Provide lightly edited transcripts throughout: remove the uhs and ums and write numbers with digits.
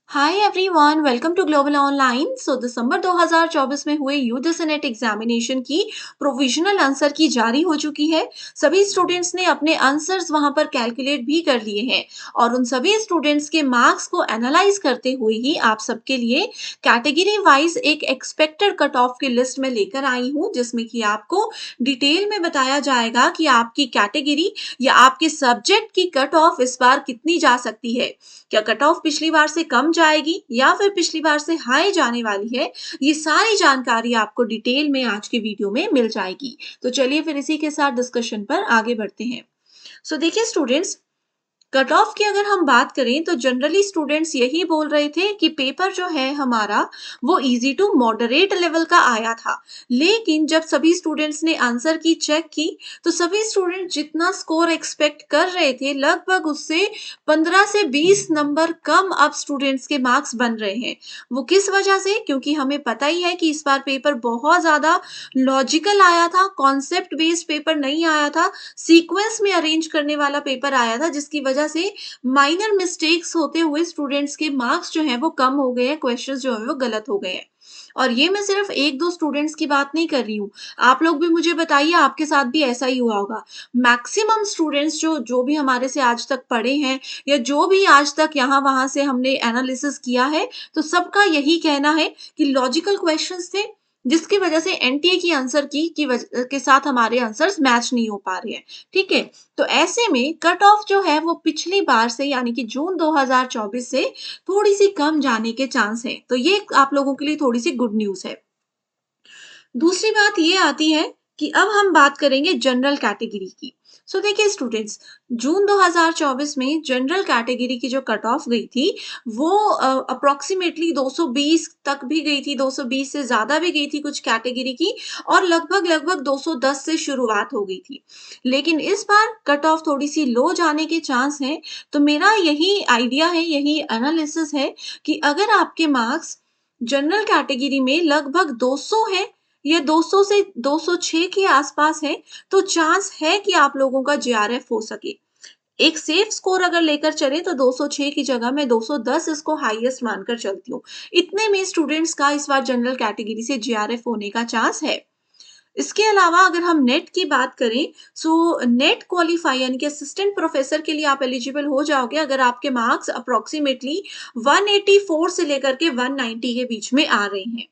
Hi everyone, welcome to global online. दिसंबर 2024 में हुए यूजीसी नेट एग्जामिनेशन की प्रोविजनल आंसर की जारी हो चुकी है। सभी स्टूडेंट्स ने अपने आंसर्स वहां पर कैलकुलेट भी कर लिए हैं और उन सभी स्टूडेंट्स के मार्क्स को एनालाइज करते हुए ही आप सबके लिए कैटेगरी वाइज एक एक्सपेक्टेड कट ऑफ की लिस्ट में लेकर आई हूँ, जिसमें कि आपको डिटेल में बताया जाएगा कि आपकी कैटेगरी या आपके सब्जेक्ट की कट ऑफ इस बार कितनी जा सकती है। क्या कट ऑफ पिछली बार से कम जाएगी या फिर पिछली बार से हाई जाने वाली है, ये सारी जानकारी आपको डिटेल में आज के वीडियो में मिल जाएगी। तो चलिए फिर इसी के साथ डिस्कशन पर आगे बढ़ते हैं। देखिए स्टूडेंट्स, कट ऑफ की अगर हम बात करें तो जनरली स्टूडेंट्स यही बोल रहे थे कि पेपर जो है हमारा वो इजी टू मॉडरेट लेवल का आया था। लेकिन जब सभी स्टूडेंट्स ने आंसर की चेक की तो सभी स्टूडेंट जितना स्कोर एक्सपेक्ट कर रहे थे लगभग उससे 15 से 20 नंबर कम अब स्टूडेंट्स के मार्क्स बन रहे हैं। वो किस वजह से? क्योंकि हमें पता ही है कि इस बार पेपर बहुत ज्यादा लॉजिकल आया था, कॉन्सेप्ट बेस्ड पेपर नहीं आया था, सीक्वेंस में अरेंज करने वाला पेपर आया था, जिसकी वजह से माइनर मिस्टेक्स होते हुए स्टूडेंट्स के मार्क्स जो हैं वो कम हो गए हैं, क्वेश्चंस जो है वो गलत हो गए हैं। और ये मैं सिर्फ एक दो स्टूडेंट्स की बात नहीं कर रही हूँ, आप लोग भी मुझे बताइए आपके साथ भी ऐसा ही हुआ होगा। मैक्सिमम स्टूडेंट्स जो जो भी हमारे से आज तक पढ़े हैं या जो भी आज तक यहाँ वहां से हमने एनालिसिस किया है, तो सबका यही कहना है कि लॉजिकल क्वेश्चंस थे, जिसकी वजह से एनटीए की आंसर की वजह के साथ हमारे आंसर्स मैच नहीं हो पा रहे हैं। ठीक है, तो ऐसे में कट ऑफ जो है वो पिछली बार से यानी कि जून 2024 से थोड़ी सी कम जाने के चांस है। तो ये आप लोगों के लिए थोड़ी सी गुड न्यूज है। दूसरी बात ये आती है कि अब हम बात करेंगे जनरल कैटेगरी की। देखिए स्टूडेंट्स, जून 2024 में जनरल कैटेगरी की जो कट ऑफ गई थी वो अप्रोक्सीमेटली 220 तक भी गई थी, 220 से ज्यादा भी गई थी कुछ कैटेगरी की, और लगभग लगभग 210 से शुरुआत हो गई थी। लेकिन इस बार कट ऑफ थोड़ी सी लो जाने के चांस है। तो मेरा यही आइडिया है, यही एनालिसिस है कि अगर आपके मार्क्स जनरल कैटेगरी में लगभग 200 है या 200 से 206 के आसपास है, तो चांस है कि आप लोगों का जेआरएफ हो सके। एक सेफ स्कोर अगर लेकर चले तो 206 की जगह मैं 210 इसको हाईएस्ट मानकर चलती हूँ। इतने में स्टूडेंट्स का इस बार जनरल कैटेगरी से जेआरएफ होने का चांस है। इसके अलावा अगर हम नेट की बात करें, नेट क्वालिफाई यानी कि असिस्टेंट प्रोफेसर के लिए आप एलिजिबल हो जाओगे अगर आपके मार्क्स अप्रोक्सीमेटली 184 से लेकर के 190 के बीच में आ रहे हैं।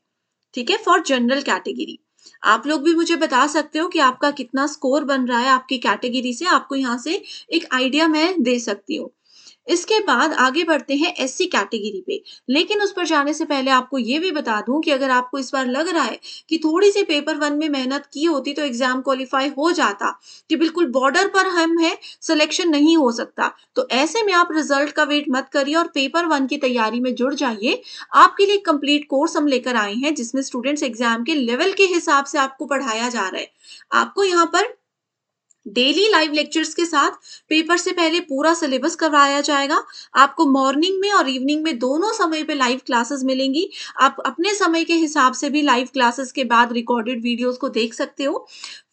ठीक है, फॉर जनरल कैटेगरी। आप लोग भी मुझे बता सकते हो कि आपका कितना स्कोर बन रहा है आपकी कैटेगरी से, आपको यहाँ से एक आइडिया मैं दे सकती हूँ। इसके बाद आगे बढ़ते हैं एससी कैटेगरी पे। लेकिन उस पर जाने से पहले आपको ये भी बता दूं कि अगर आपको इस बार लग रहा है कि थोड़ी सी पेपर वन में मेहनत की होती तो एग्जाम क्वालिफाई हो जाता, कि बिल्कुल बॉर्डर पर हम हैं, सिलेक्शन नहीं हो सकता, तो ऐसे में आप रिजल्ट का वेट मत करिए और पेपर वन की तैयारी में जुड़ जाइए। आपके लिए कंप्लीट कोर्स हम लेकर आए हैं जिसमें स्टूडेंट्स एग्जाम के लेवल के हिसाब से आपको पढ़ाया जा रहा है। आपको यहाँ पर डेली लाइव लेक्चर्स के साथ पेपर से पहले पूरा सिलेबस करवाया जाएगा। आपको मॉर्निंग में और इवनिंग में दोनों समय पे लाइव क्लासेस मिलेंगी। आप अपने समय के हिसाब से भी लाइव क्लासेस के बाद रिकॉर्डेड वीडियोस को देख सकते हो।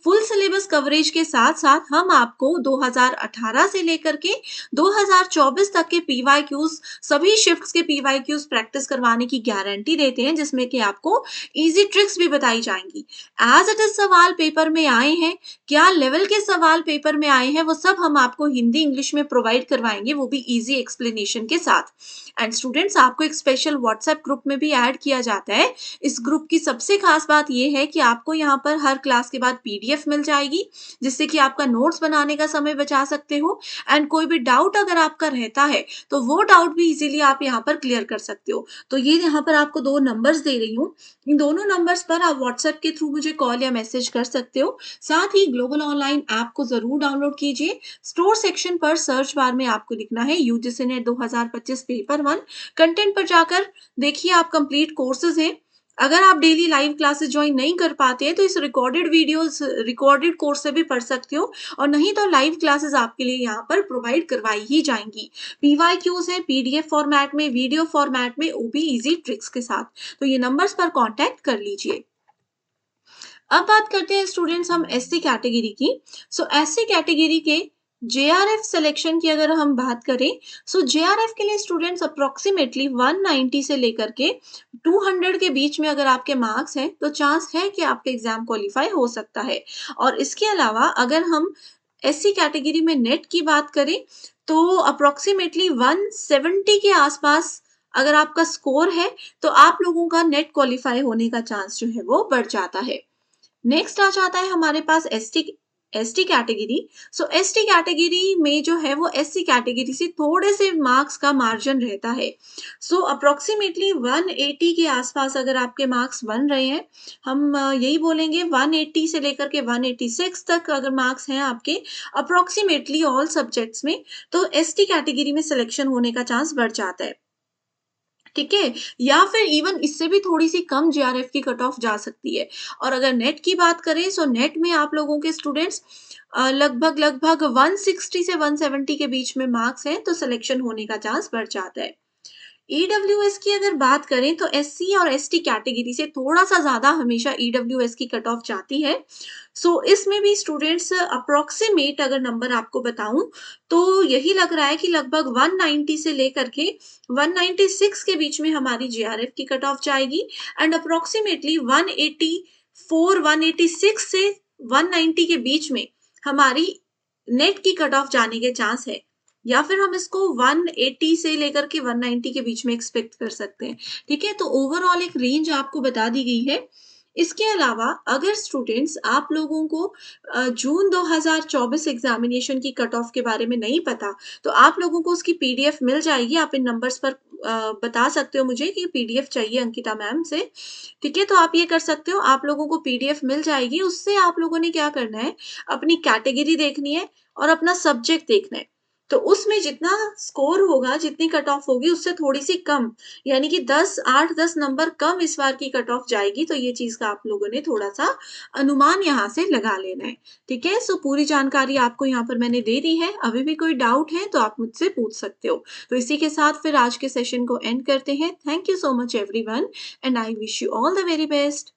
फुल सिलेबस कवरेज के साथ साथ हम आपको 2018 से लेकर के 2024 तक के पीवाईक्यूज, सभी शिफ्ट्स के पीवाईक्यूज प्रैक्टिस करवाने की गारंटी देते हैं, जिसमें कि आपको इजी ट्रिक्स भी बताई जाएंगी। एज इट इज सवाल पेपर में आए हैं, क्या लेवल के सवाल पेपर में आए हैं, वो सब हम आपको हिंदी इंग्लिश में प्रोवाइड करवाएंगे, वो भी इजी एक्सप्लेनेशन के साथ। एंड स्टूडेंट्स, आपको एक स्पेशल व्हाट्सएप ग्रुप में भी ऐड किया जाता है। इस ग्रुप की सबसे खास बात यह है कि आपको यहाँ पर हर क्लास के बाद पीडीएफ मिल जाएगी, जिससे कि आपका नोट्स बनाने का समय बचा सकते हो। एंड कोई भी डाउट अगर आपका रहता है तो वो डाउट भी इजीली आप यहाँ पर क्लियर कर सकते हो। तो ये यहाँ पर आपको दो नंबर्स दे रही हूँ, इन दोनों नंबर्स पर आप व्हाट्सएप के थ्रू मुझे कॉल या मैसेज कर सकते हो। साथ ही ग्लोबल ऑनलाइन ऐप को जरूर डाउनलोड कीजिए। स्टोर सेक्शन पर सर्च बार में आपको लिखना है UGC net 2025 paper one. Content पर जाकर देखिए, आप कंप्लीट कोर्सेज हैं। अगर आप डेली लाइव क्लासेस ज्वाइन नहीं कर पाते हैं तो इस रिकॉर्डेड कोर्स से भी पढ़ सकते हो, और नहीं तो लाइव क्लासेस आपके लिए यहाँ पर प्रोवाइड करवाई ही जाएंगी। पीवाईक्यूज है पीडीएफ फॉर्मेट में, वीडियो फॉर्मेट में, वो भी इजी ट्रिक्स के साथ। तो ये नंबर्स पर कांटेक्ट कर लीजिए। अब बात करते हैं स्टूडेंट्स हम एससी कैटेगरी की। एससी कैटेगरी के जेआरएफ सिलेक्शन की अगर हम बात करें, सो जेआरएफ के लिए स्टूडेंट्स अप्रोक्सीमेटली 190 से लेकर के 200 के बीच में अगर आपके मार्क्स हैं तो चांस है कि आपका एग्जाम क्वालिफाई हो सकता है। और इसके अलावा अगर हम एससी कैटेगरी में नेट की बात करें तो अप्रोक्सीमेटली 170 के आसपास अगर आपका स्कोर है तो आप लोगों का नेट क्वालिफाई होने का चांस जो है वो बढ़ जाता है। नेक्स्ट आ जाता है हमारे पास एसटी एसटी कैटेगरी। सो एसटी कैटेगरी में जो है वो एससी कैटेगरी से थोड़े से मार्क्स का मार्जिन रहता है। सो अप्रोक्सीमेटली 180 के आसपास अगर आपके मार्क्स बन रहे हैं, हम यही बोलेंगे 180 से लेकर के 186 तक अगर मार्क्स हैं आपके अप्रोक्सीमेटली ऑल सब्जेक्ट्स में, तो एसटी कैटेगरी में सिलेक्शन होने का चांस बढ़ जाता है। ठीक है? या फिर इवन इससे भी थोड़ी-सी कम जेआरएफ की कट ऑफ जा सकती है। और अगर नेट की बात करें, सो नेट में आप लोगों के स्टूडेंट्स लगभग 160 से 170 के बीच में मार्क्स हैं, तो सिलेक्शन होने का चांस बढ़ जाता है। ईडब्ल्यूएस की अगर बात करें तो एससी और एसटी कैटेगरी से थोड़ा-सा ज़्यादा हमेशा ईडब्ल्यूएस की कट ऑफ जाती है। सो इसमें भी स्टूडेंट्स अप्रॉक्सिमेट अगर नंबर आपको बताऊँ, तो यही लग रहा है कि लगभग 190 से लेकर के 196 के बीच में हमारी जेआरएफ की कट ऑफ जाएगी एंड अप्रॉक्सिमेटली 184, 186 से 190 के बीच में हमारी नेट की कट ऑफ जाने के चांस है। या फिर हम इसको 180 से लेकर के 190 के बीच में एक्सपेक्ट कर सकते हैं। ठीक है? तो ओवरऑल एक रेंज आपको बता दी गई है। इसके अलावा अगर स्टूडेंट्स आप लोगों को जून 2024 एग्जामिनेशन की कट ऑफ के बारे में नहीं पता, तो आप लोगों को उसकी पीडीएफ मिल जाएगी। आप इन नंबर्स पर बता सकते हो मुझे कि पीडीएफ चाहिए अंकिता मैम से। ठीक है? तो आप ये कर सकते हो, आप लोगों को पीडीएफ मिल जाएगी। उससे आप लोगों ने क्या करना है, अपनी कैटेगरी देखनी है और अपना सब्जेक्ट देखना है। तो उसमें जितना स्कोर होगा, जितनी कट ऑफ होगी उससे थोड़ी-सी कम, यानी कि 10 8-10 नंबर कम इस बार की कट ऑफ जाएगी, तो ये चीज़ का आप लोगों ने थोड़ा-सा अनुमान यहाँ से लगा लेना है। ठीक है? सो पूरी जानकारी आपको यहाँ पर मैंने दे दी है। अभी भी कोई डाउट है तो आप मुझसे पूछ सकते हो। तो इसी के साथ फिर आज के सेशन को एंड करते हैं। Thank you so much everyone and I wish you all the very best.